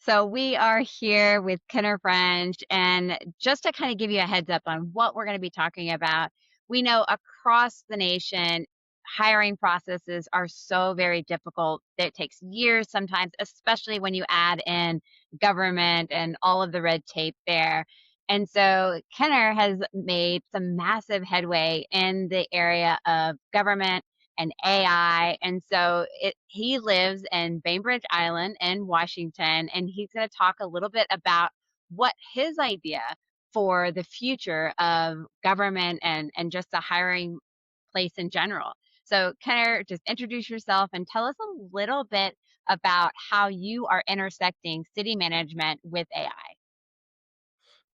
So we are here with Kenner French, and just to kind of give you a heads up on what we're going to be talking about, we know across the nation, hiring processes are so very difficult. It takes years sometimes, especially when you add in government and all of the red tape there. And so Kenner has made some massive headway in the area of government and AI. And so he lives in Bainbridge Island in Washington, and he's going to talk a little bit about what his idea for the future of government and just the hiring place in general. So, Kenner, just introduce yourself and tell us a little bit about how you are intersecting city management with AI.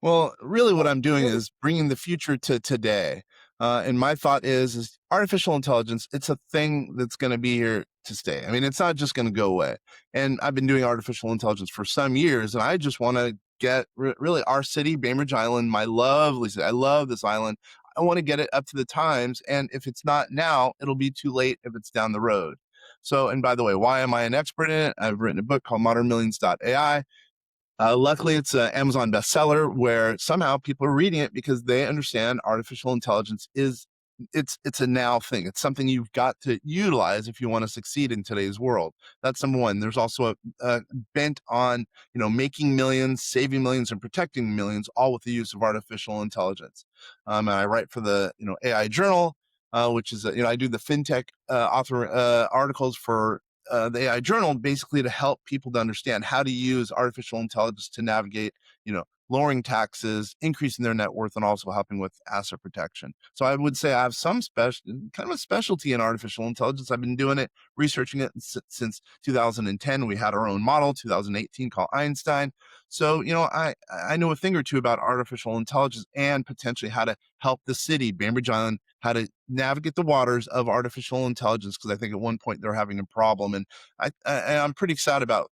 Well, really what I'm doing is bringing the future to today. And my thought is artificial intelligence, it's a thing that's going to be here to stay. I mean, it's not just going to go away. And I've been doing artificial intelligence for some years, and I just want to get really our city, Bainbridge Island, my lovely city. I love this island. I want to get it up to the times. And if it's not now, it'll be too late if it's down the road. So, and by the way, why am I an expert in it? I've written a book called ModernMillions.ai. Luckily, it's an Amazon bestseller where somehow people are reading it because they understand artificial intelligence is it's a now thing. It's something you've got to utilize if you want to succeed in today's world. That's number one. There's also a bent on making millions, saving millions, and protecting millions, all with the use of artificial intelligence. And I write for the AI Journal, which is I do the fintech author articles for the AI Journal, basically to help people to understand how to use artificial intelligence to navigate, lowering taxes, increasing their net worth, and also helping with asset protection. So I would say I have some kind of a specialty in artificial intelligence. I've been doing it, researching it since 2010. We had our own model, 2018, called Einstein. So, I know a thing or two about artificial intelligence and potentially how to help the city, Bainbridge Island, how to navigate the waters of artificial intelligence, because I think at one point they're having a problem. And I'm pretty excited about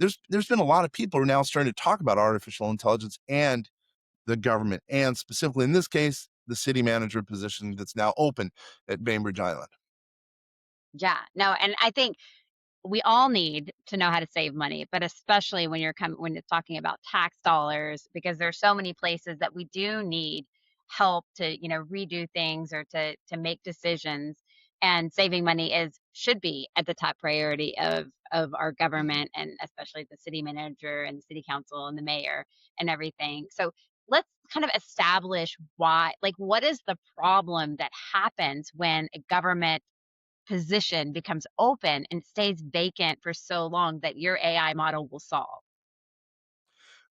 there's been a lot of people who are now starting to talk about artificial intelligence and the government, and specifically in this case, the city manager position that's now open at Bainbridge Island. Yeah, no, and I think we all need to know how to save money, but especially when when it's talking about tax dollars, because there's so many places that we do need help to, redo things or to make decisions. And saving money is should be at the top priority of our government and especially the city manager and the city council and the mayor and everything. So let's kind of establish why, like, what is the problem that happens when a government position becomes open and stays vacant for so long that your AI model will solve.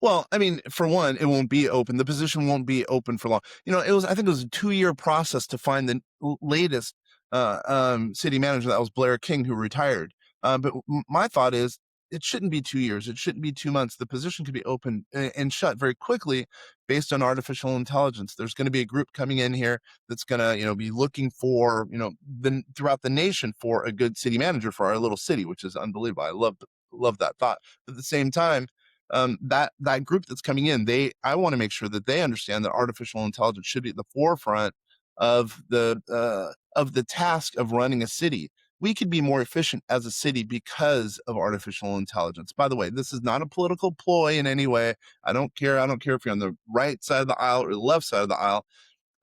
Well, I mean, for one, it won't be open. The position won't be open for long. I think it was a 2-year process to find the latest city manager. That was Blair King, who retired. But my thought is it shouldn't be 2 years. It shouldn't be 2 months. The position could be open and shut very quickly based on artificial intelligence. There's going to be a group coming in here that's going to, be looking for, throughout the nation for a good city manager for our little city, which is unbelievable. I love that thought. But at the same time, that group that's coming in, I want to make sure that they understand that artificial intelligence should be at the forefront of the task of running a city. We could be more efficient as a city because of artificial intelligence. By the way, this is not a political ploy in any way. I don't care. I don't care if you're on the right side of the aisle or the left side of the aisle.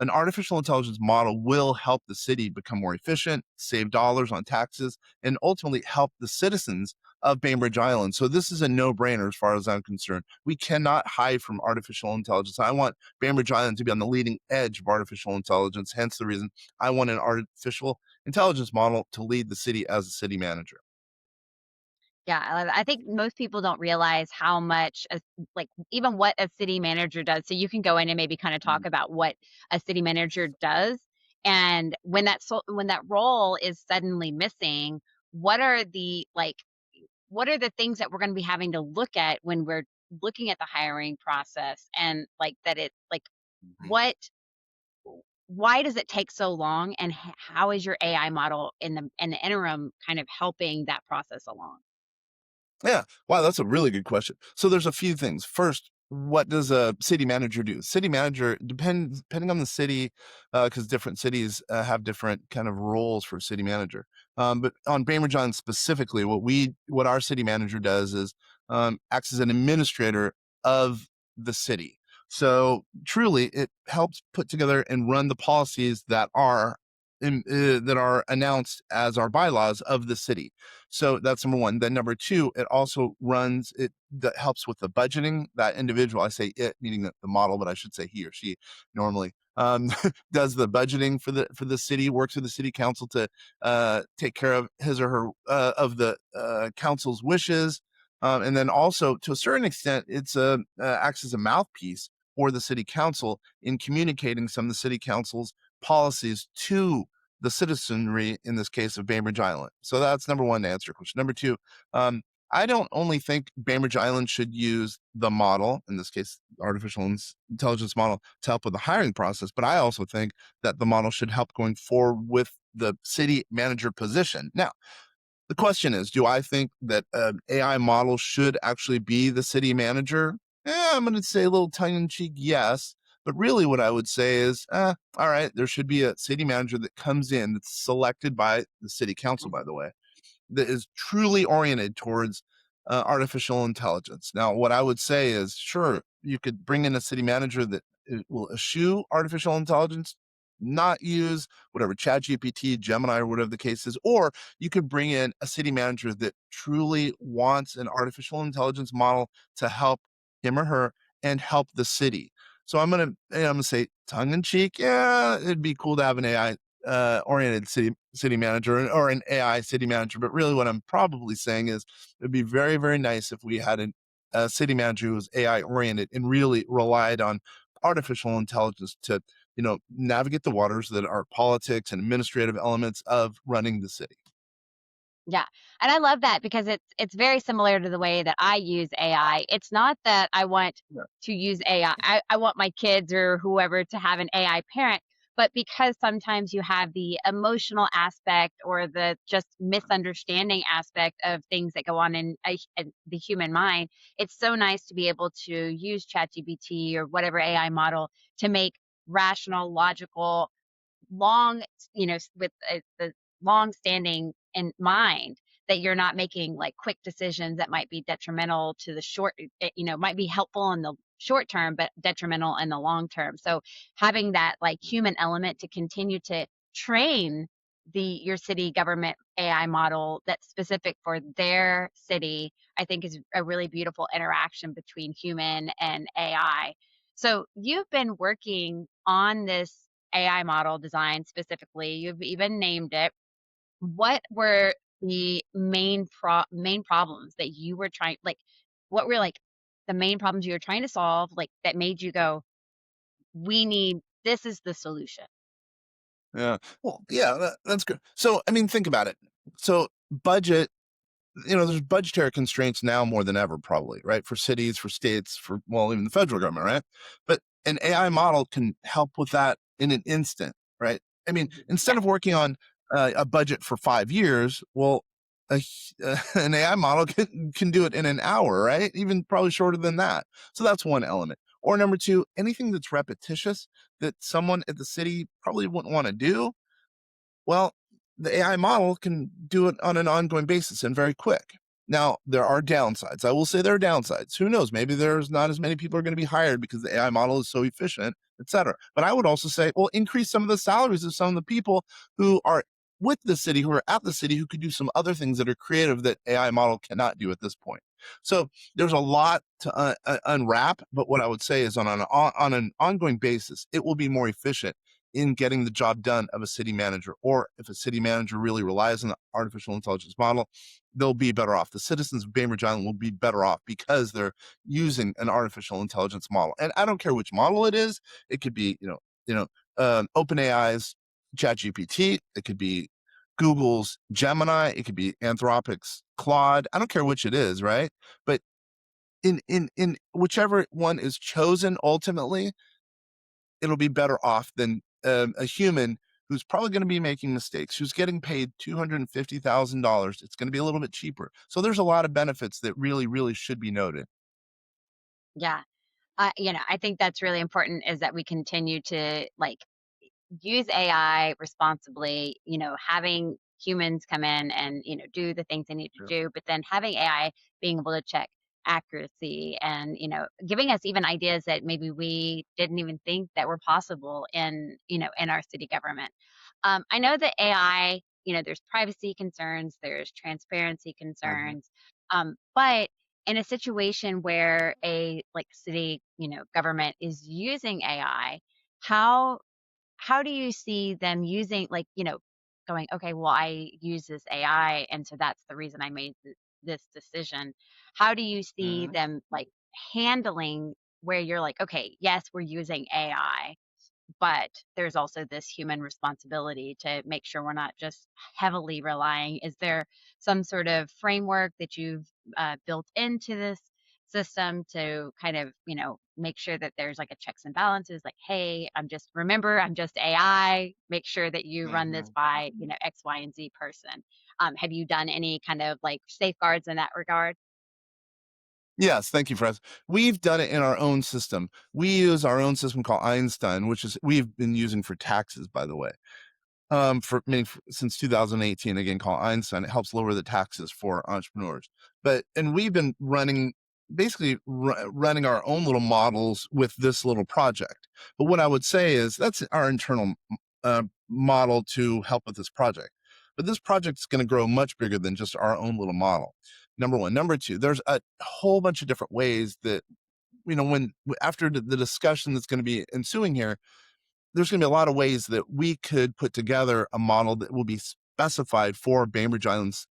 An artificial intelligence model will help the city become more efficient, save dollars on taxes, and ultimately help the citizens of Bainbridge Island. So this is a no-brainer as far as I'm concerned. We cannot hide from artificial intelligence. I want Bainbridge Island to be on the leading edge of artificial intelligence, hence the reason I want an artificial intelligence model to lead the city as a city manager. Yeah, I think most people don't realize how much, like, even what a city manager does. So you can go in and maybe kind of talk about what a city manager does, and when that role is suddenly missing, what are the what are the things that we're going to be having to look at when we're looking at the hiring process and like that it like Mhm. what why does it take so long, and how is your AI model in the interim kind of helping that process along? Yeah. Wow, that's a really good question. So there's a few things. First, what does a city manager do? City manager depending on the city, because different cities have different kind of roles for city manager. But on Bainbridge Island specifically, what our city manager does is acts as an administrator of the city. So truly, it helps put together and run the policies that are announced as our bylaws of the city. So that's number one. Then number two, it also runs it that helps with the budgeting. That individual, I say it, meaning the model, but I should say he or she normally does the budgeting for the city, works with the city council to take care of his or her of the council's wishes, and then also to a certain extent, it's a acts as a mouthpiece for the city council in communicating some of the city council's policies to the citizenry, in this case of Bainbridge Island. So that's number one to answer your question. Number two, I don't only think Bainbridge Island should use the model, in this case, intelligence model, to help with the hiring process, but I also think that the model should help going forward with the city manager position. Now, the question is, do I think that an AI model should actually be the city manager? I'm going to say a little tongue in cheek, yes. But really, what I would say is, all right, there should be a city manager that comes in that's selected by the city council, by the way, that is truly oriented towards artificial intelligence. Now, what I would say is, sure, you could bring in a city manager that will eschew artificial intelligence, not use whatever ChatGPT, Gemini, or whatever the case is, or you could bring in a city manager that truly wants an artificial intelligence model to help him or her and help the city. So I'm gonna say tongue in cheek, yeah, it'd be cool to have an AI oriented city manager or an AI city manager. But really, what I'm probably saying is it'd be very, very nice if we had a city manager who was AI oriented and really relied on artificial intelligence to, navigate the waters that are politics and administrative elements of running the city. Yeah, and I love that because it's very similar to the way that I use AI. It's not that I want Yeah. to use AI. I want my kids or whoever to have an AI parent, but because sometimes you have the emotional aspect or the just misunderstanding aspect of things that go on in the human mind, it's so nice to be able to use ChatGPT or whatever AI model to make rational, logical, long, with the long standing in mind that you're not making like quick decisions that might be detrimental to the might be helpful in the short term, but detrimental in the long term. So having that like human element to continue to train your city government AI model that's specific for their city, I think is a really beautiful interaction between human and AI. So you've been working on this AI model design specifically. You've even named it. What were the main problems that you were trying like, what were, like, the main problems you were trying to solve, like, that made you go, "We need this is the solution." Yeah. Well, yeah, that's good. So, I mean, think about it. So, budget, there's budgetary constraints now more than ever, probably, right? For cities, for states, for, well, even the federal government, right? But an AI model can help with that in an instant, right? I mean, instead Yeah, of working on a budget for 5 years, well, an AI model can do it in an hour, right? Even probably shorter than that. So that's one element. Or number two, anything that's repetitious that someone at the city probably wouldn't want to do, well, the AI model can do it on an ongoing basis and very quick. Now, there are downsides. I will say there are downsides. Who knows? Maybe there's not as many people are going to be hired because the AI model is so efficient, et cetera. But I would also say, well, increase some of the salaries of some of the people who are with the city, who are at the city, who could do some other things that are creative that AI model cannot do at this point. So there's a lot to unwrap. But what I would say is on an ongoing basis, it will be more efficient in getting the job done of a city manager. Or if a city manager really relies on the artificial intelligence model, they'll be better off. The citizens of Bainbridge Island will be better off because they're using an artificial intelligence model. And I don't care which model it is. It could be, OpenAI's ChatGPT. It could be Google's Gemini. It could be Anthropic's Claude. I don't care which it is, right? But in whichever one is chosen ultimately, it'll be better off than a human who's probably going to be making mistakes, who's getting paid $250,000. It's going to be a little bit cheaper. So there's a lot of benefits that really, really should be noted. yeah. I think that's really important is that we continue to, like, use AI responsibly, having humans come in and, do the things they need to Yeah. do, but then having AI being able to check. accuracy and, giving us even ideas that maybe we didn't even think that were possible in our city government. I know that AI, there's privacy concerns, there's transparency Mhm. concerns, but in a situation where a like city, government is using AI, how how do you see them using going, okay, well, I use this AI, and so that's the reason I made this decision. How do you see Mhm. them handling where you're like, okay, yes, we're using AI, but there's also this human responsibility to make sure we're not just heavily relying. Is there some sort of framework that you've built into this system to kind of, make sure that there's like a checks and balances? Like, hey, I'm just AI. Make sure that you run this Mhm. by, X, Y, and Z person. Have you done any kind of like safeguards in that regard? Yes, thank you for asking. We've done it in our own system. We use our own system called Einstein, which is we've been using for taxes, by the way. Since 2018, again, called Einstein. It helps lower the taxes for entrepreneurs. And we've been basically running our own little models with this little project. But what I would say is that's our internal model to help with this project. But this project is going to grow much bigger than just our own little model. Number one. Number two, there's a whole bunch of different ways that, when after the discussion that's going to be ensuing here, there's going to be a lot of ways that we could put together a model that will be specified for Bainbridge Island's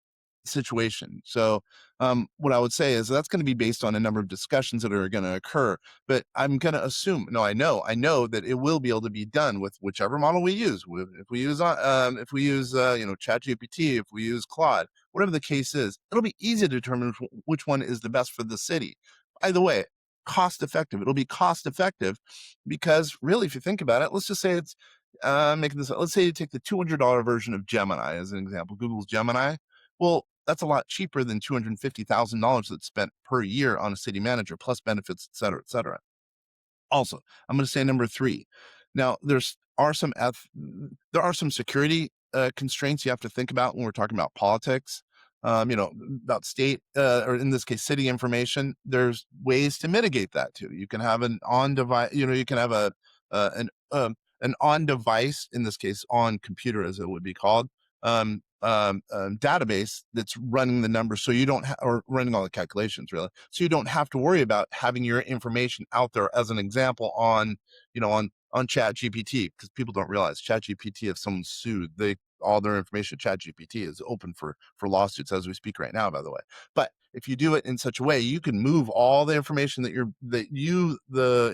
situation. So, what I would say is that's going to be based on a number of discussions that are going to occur. But I'm going to assume, no, I know that it will be able to be done with whichever model we use. If we use, ChatGPT, if we use Claude, whatever the case is, it'll be easy to determine which one is the best for the city. By the way, cost effective. It'll be cost effective because really, if you think about it, let's just say it's making this. Let's say you take the $200 version of Gemini as an example, Google's Gemini. Well, that's a lot cheaper than $250,000 that's spent per year on a city manager, plus benefits, et cetera, et cetera. Also, I'm going to say number three. Now, there are some security constraints you have to think about when we're talking about politics. About state or in this case, city information. There's ways to mitigate that too. You can have an on device. You can have uh, an an on device, in this case, on computer, as it would be called, database that's running the numbers, so you don't or running all the calculations really, so you don't have to worry about having your information out there. As an example, on Chat GPT, because people don't realize Chat GPT, if someone's sued, they all their information, Chat GPT is open for lawsuits as we speak right now, by the way. But if you do it in such a way, you can move all the information that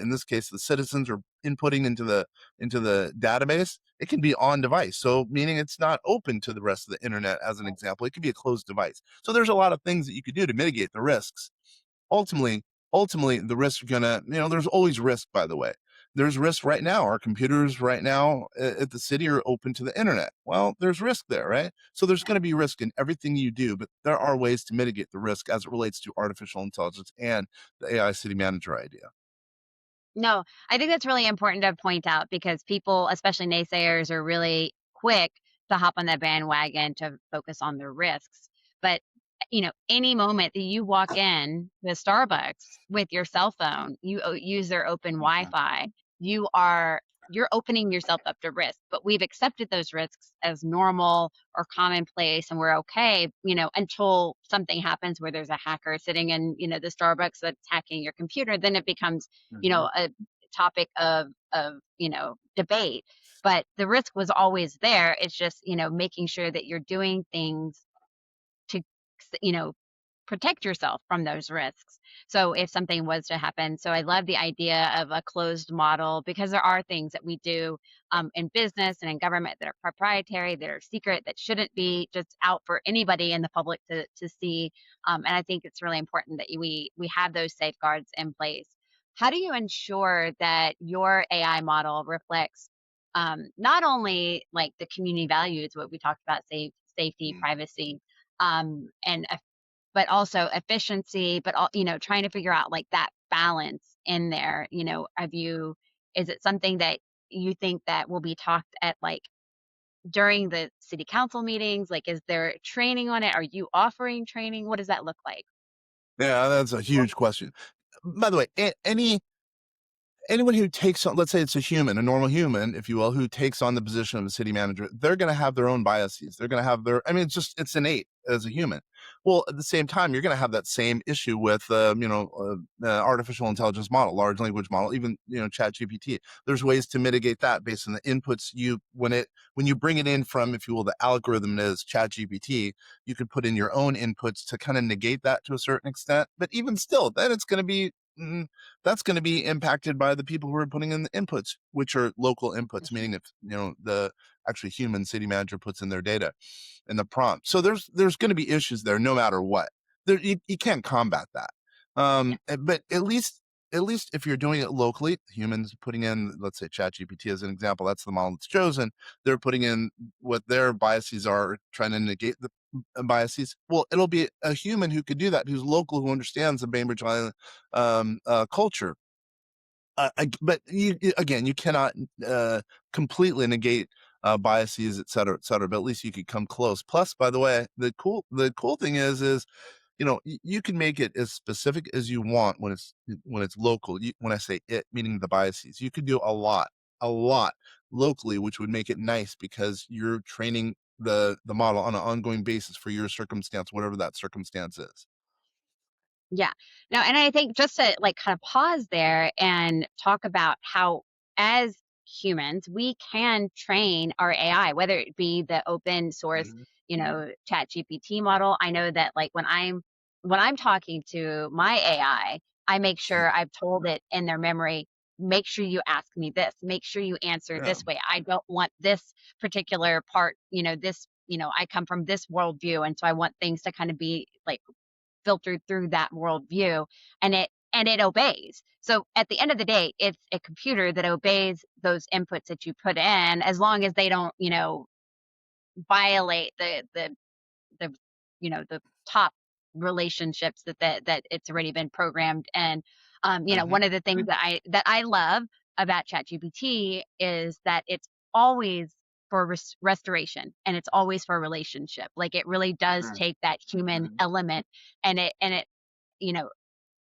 in this case, the citizens are inputting into the database. It can be on device. So meaning it's not open to the rest of the internet, as an example. It could be a closed device. So there's a lot of things that you could do to mitigate the risks. Ultimately, ultimately the risks are gonna, there's always risk, by the way. There's risk right now. Our computers right now at the city are open to the internet. Well, there's risk there, right? So there's going to be risk in everything you do, but there are ways to mitigate the risk as it relates to artificial intelligence and the AI city manager idea. No, I think that's really important to point out because people, especially naysayers, are really quick to hop on that bandwagon to focus on the risks. But, any moment that you walk in the Starbucks with your cell phone, you use their open Mhm. Wi-Fi, you're opening yourself up to risk. But we've accepted those risks as normal or commonplace, and we're okay, until something happens where there's a hacker sitting in, the Starbucks that's hacking your computer. Then it becomes Mhm. a topic of debate, but the risk was always there. It's just, making sure that you're doing things to you know protect yourself from those risks. So if something was to happen, so I love the idea of a closed model because there are things that we do in business and in government that are proprietary, that are secret, that shouldn't be just out for anybody in the public to see. And I think it's really important that we have those safeguards in place. How do you ensure that your AI model reflects not only like the community values, what we talked about, safety, Mhm. privacy, and but also efficiency, but trying to figure out like that balance in there. Is it something that you think that will be talked at like during the city council meetings? Like, is there training on it? Are you offering training? What does that look like? Yeah, that's a huge question. By the way, anyone who takes on, let's say it's a human, a normal human, if you will, who takes on the position of a city manager, they're going to have their own biases. They're going to have their, I mean, it's innate as a human. Well, at the same time, you're going to have that same issue with, artificial intelligence model, large language model, even, chat GPT. There's ways to mitigate that based on the inputs when you bring it in from, if you will, the algorithm is chat GPT, you could put in your own inputs to kind of negate that to a certain extent. But even still, then it's going to be, that's going to be impacted by the people who are putting in the inputs, which are local inputs, meaning if the actually human city manager puts in their data in the prompt. So there's going to be issues there no matter what. You can't combat that. Yeah. But at least if you're doing it locally, humans putting in, let's say ChatGPT as an example, that's the model that's chosen. They're putting in what their biases are, trying to negate the biases. Well, it'll be a human who could do that, who's local, who understands the Bainbridge Island culture. But again, you cannot completely negate biases, et cetera, et cetera. But at least you could come close. Plus, by the way, the cool thing is you can make it as specific as you want when it's local. When I say it, meaning the biases, you could do a lot locally, which would make it nice because you're training the model on an ongoing basis for your circumstance, whatever that circumstance is. Yeah. No, and I think just to like kind of pause there and talk about how, as humans, we can train our AI, whether it be the open source, Mhm. chat GPT model. I know that like when I'm talking to my I make sure I've told it in their memory, make sure you ask me this, make sure you answer Yeah. this way. I don't want this particular part, I come from this worldview. And so I want things to kind of be like filtered through that worldview, and it obeys. So at the end of the day, it's a computer that obeys those inputs that you put in, as long as they don't, violate the top relationships that it's already been programmed. And Hmm. one of the things that I love about ChatGPT is that it's always for restoration, and it's always for a relationship. Like it really does Mm. take that human element, and it you know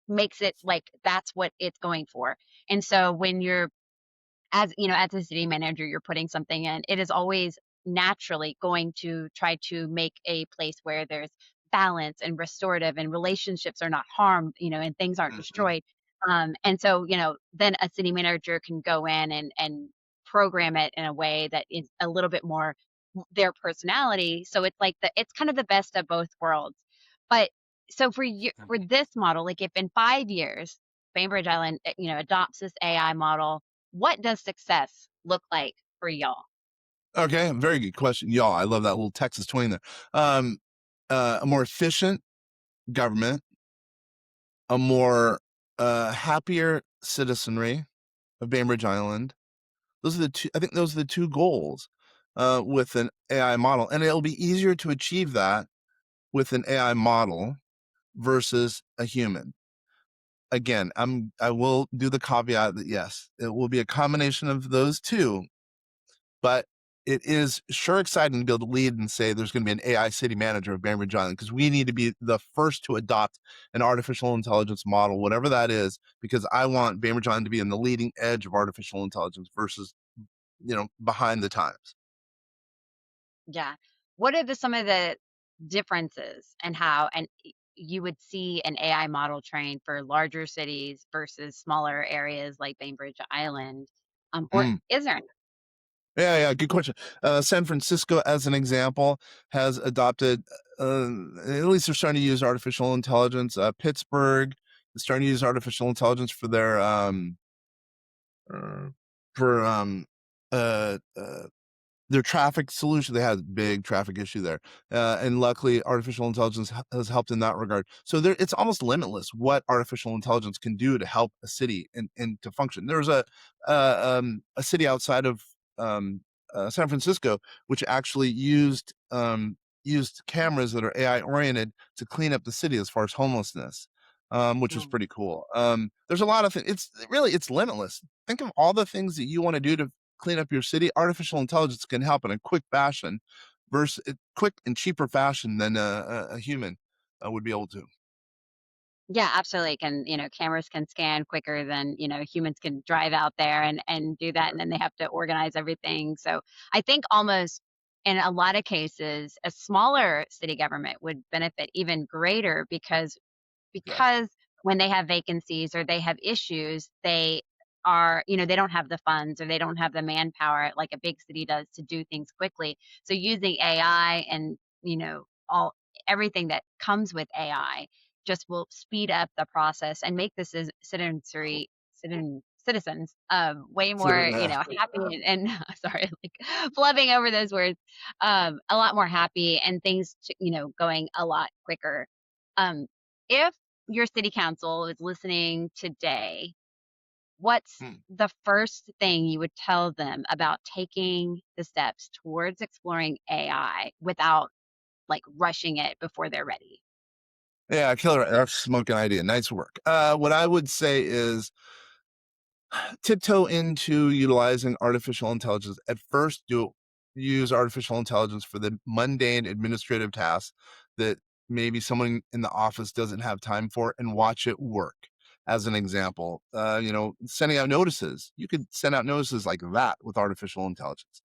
makes it like that's what it's going for. And so when you're, as a city manager, you're putting something in, it is always naturally going to try to make a place where there's balance and restorative, and relationships are not harmed, and things aren't Mhm. destroyed. And so, then a city manager can go in and program it in a way that is a little bit more their personality. So it's like it's kind of the best of both worlds. But so for you, for this model, like if in 5 years, Bainbridge Island, adopts this AI model, what does success look like for y'all? Okay, very good question. Y'all, I love that little Texas twang there. Um, a more efficient government, a more happier citizenry of Bainbridge Island. Those are the two. I think those are the two goals with an AI model, and it'll be easier to achieve that with an AI model versus a human. Again, I will do the caveat that yes, it will be a combination of those two, but it is sure exciting to be able to lead and say there's going to be an AI city manager of Bainbridge Island, because we need to be the first to adopt an artificial intelligence model, whatever that is, because I want Bainbridge Island to be in the leading edge of artificial intelligence versus, behind the times. Yeah. What are some of the differences and how and you would see an AI model trained for larger cities versus smaller areas like Bainbridge Island? Or Mm. is there? Yeah, yeah, good question. San Francisco, as an example, has adopted, at least they're starting to use artificial intelligence. Pittsburgh is starting to use artificial intelligence uh, for uh, uh, their traffic solution. They had a big traffic issue there, and luckily, artificial intelligence has helped in that regard. So it's almost limitless what artificial intelligence can do to help a city and to function. There was a city outside of um, San Francisco which actually used cameras that are AI oriented to clean up the city as far as homelessness. Which was Mm. pretty cool. There's a lot of things. It's limitless. Think of all the things that you want to do to clean up your city. Artificial intelligence can help in a quick fashion, quick and cheaper fashion than a human would be able to. Yeah, absolutely. Can, cameras can scan quicker than, humans can drive out there and do that, and then they have to organize everything. So, I think almost in a lot of cases, a smaller city government would benefit even greater Yes. because when they have vacancies or they have issues, they are, they don't have the funds or they don't have the manpower like a big city does to do things quickly. So using AI and, all everything that comes with AI just will speed up the process and make the citizens way more, happy and sorry, like flubbing over those words, a lot more happy and things, going a lot quicker. If your city council is listening today, what's Hmm. the first thing you would tell them about taking the steps towards exploring AI without like rushing it before they're ready? Yeah, killer. That's smoking idea. Nice work. What I would say is tiptoe into utilizing artificial intelligence. At first, do use artificial intelligence for the mundane administrative tasks that maybe someone in the office doesn't have time for, and watch it work. As an example, sending out notices. You could send out notices like that with artificial intelligence.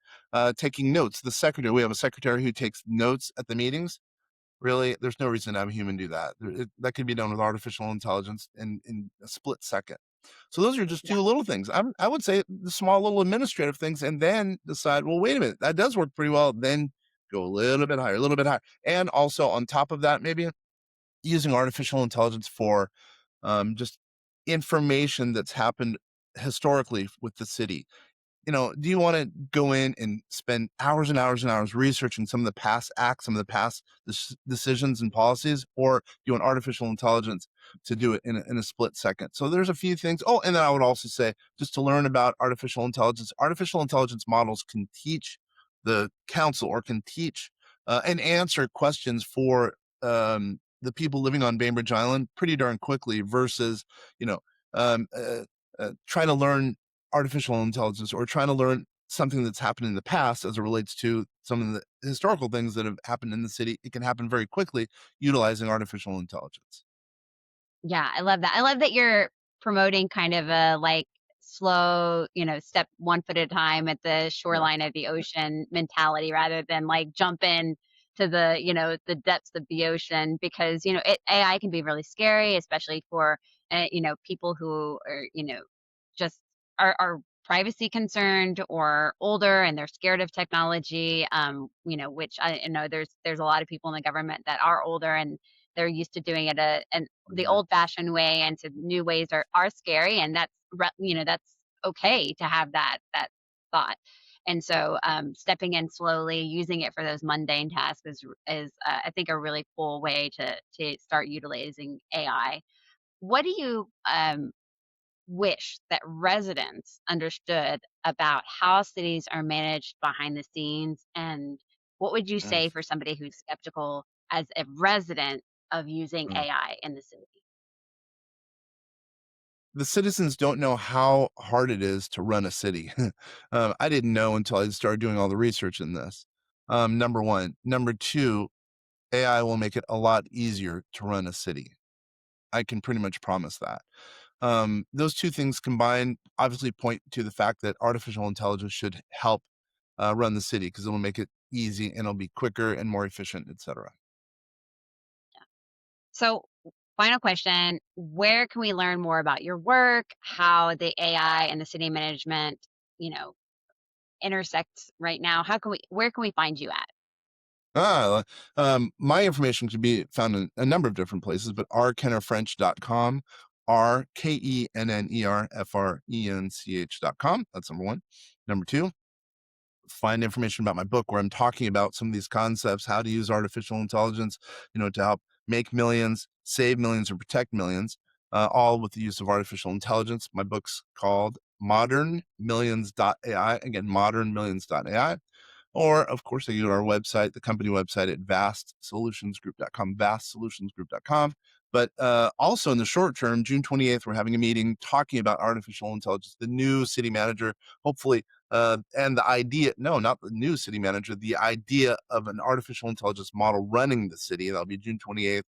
Taking notes. The secretary. We have a secretary who takes notes at the meetings. Really, there's no reason to have a human do that. That can be done with artificial intelligence in a split second. So those are just Yeah. two little things. I would say the small little administrative things, and then decide, well, wait a minute, that does work pretty well. Then go a little bit higher, a little bit higher. And also on top of that, maybe using artificial intelligence for just information that's happened historically with the city. Do you want to go in and spend hours and hours and hours researching some of the past acts, some of the past decisions and policies, or do you want artificial intelligence to do it in a split second? So there's a few things. Oh, and then I would also say, just to learn about artificial intelligence models can teach the council, or can teach and answer questions for the people living on Bainbridge Island pretty darn quickly versus, you know, um, uh, trying to learn artificial intelligence, or trying to learn something that's happened in the past as it relates to some of the historical things that have happened in the city. It can happen very quickly utilizing artificial intelligence. Yeah, I love that. I love that you're promoting kind of a like slow, step one foot at a time at the Yeah. shoreline of the ocean mentality rather than like jump in to the depths of the ocean because, AI can be really scary, especially for, people who are, just are privacy concerned or older and they're scared of technology, which I know there's a lot of people in the government that are older and they're used to doing it the Mhm. old-fashioned way and to new ways are scary, and that's okay to have that thought. And so, stepping in slowly, using it for those mundane tasks is I think, a really cool way to start utilizing AI. What do you, wish that residents understood about how cities are managed behind the scenes, and what would you Mm, say for somebody who's skeptical as a resident of using mm. AI in the city? The citizens don't know how hard it is to run a city. I didn't know until I started doing all the research in this. Number one. Number two, AI will make it a lot easier to run a city. I can pretty much promise that. Those two things combined obviously point to the fact that artificial intelligence should help run the city, because it'll make it easy and it'll be quicker and more efficient, etc. So, final question, where can we learn more about your work, how the AI and the city management, you know, intersects right now? Where can we find you at? Ah, my information can be found in a number of different places, but rkennerfrench.com, rkennerfrench.com. That's number one. Number two, find information about my book where I'm talking about some of these concepts, how to use artificial intelligence, to help make millions, save millions, or protect millions, all with the use of artificial intelligence. My book's called ModernMillions.ai. Again, ModernMillions.ai. Or, of course, they go to our website, the company website at vastsolutionsgroup.com, vastsolutionsgroup.com. But also in the short term, June 28th, we're having a meeting talking about artificial intelligence, the new city manager, hopefully, and the idea, no, not the new city manager, the idea of an artificial intelligence model running the city. That'll be June 28th.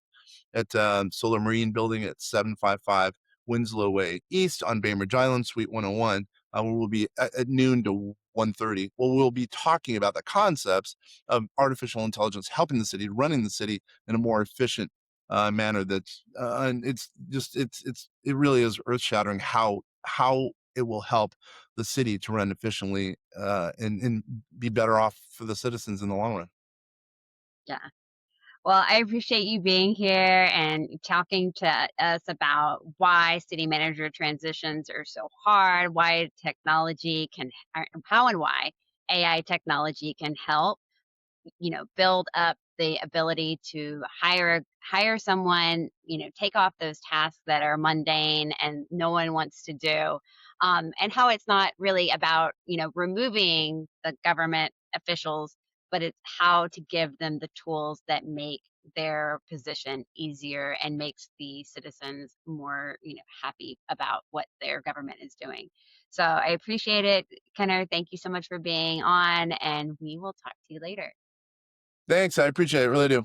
at Solar Marine Building at 755 Winslow Way East on Bainbridge Island, Suite 101, where we'll be at noon to 1:30. Well, we'll be talking about the concepts of artificial intelligence helping the city, running the city in a more efficient manner. That's and it's just it really is earth shattering how it will help the city to run efficiently and be better off for the citizens in the long run. Yeah. Well, I appreciate you being here and talking to us about why city manager transitions are so hard, why technology can, or how and why AI technology can help, build up the ability to hire someone, take off those tasks that are mundane and no one wants to do. And how it's not really about, removing the government officials, but it's how to give them the tools that make their position easier and makes the citizens more, happy about what their government is doing. So I appreciate it, Kenner. Thank you so much for being on, and we will talk to you later. Thanks, I appreciate it, really do.